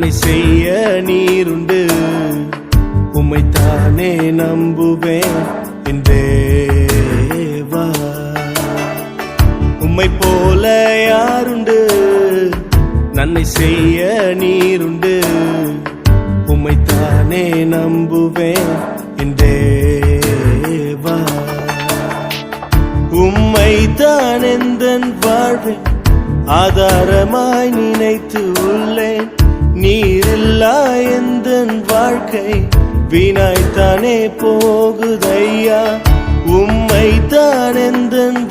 நன்மை செய்ய நீருண்டு. உம்மைத்தானே நம்புவேன் என் தேவா. உம்மை போல யாருண்டு? நன்மை செய்ய நீருண்டு. உம்மைத்தானே நம்புவேன் என் தேவா. உம்மைத்தான் எந்தன் வாழ்வேன் ஆதாரமாய் நினைத்து உள்ளேன். நீரில்லா எந்தன் வாழ்க்கை வீணாய்த்தானே போகுதையா. உம்மைத்தான் எந்தன்